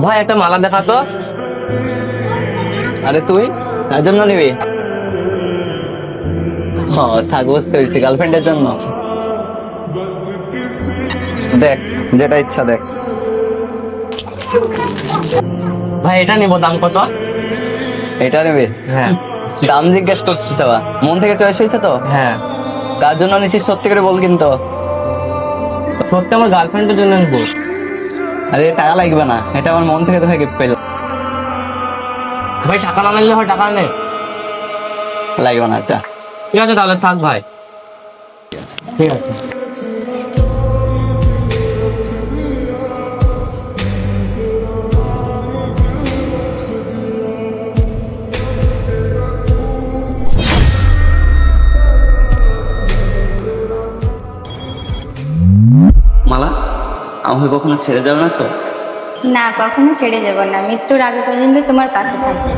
ভাই একটা মালা দেখা তো। আরে তুই তার জন্য নিবি? ও থাক, বুঝতে পেরেছি, গার্লফ্রেন্ডের জন্য। দেখ, যেটা ইচ্ছা দেখ। ভাই এটা নিবো, দাম কত? এটা নিবি? হ্যাঁ দাম জিজ্ঞেস করছিস আবার? মন থেকে চয়েস হয়েছে তো? হ্যাঁ, কার জন্য নিছিস সত্যি করে বল কিন্তু। সত্যি আমার গার্লফ্রেন্ডের জন্য নিবো। আরে টাকা লাগবে না, এটা আমার মন থেকে তোকে গিফট পেলাম। ভাই টাকা না নিলে হয়, টাকা নে। লাগবে না, আচ্ছা। ঠিক আছে তাহলে থাক ভাই। ঠিক আছে। মালা, আমাকে কখনো ছেড়ে যাবে না তো? না, কখনো ছেড়ে যাব না, মৃত্যুর আগে পর্যন্ত তোমার পাশে থাকবে।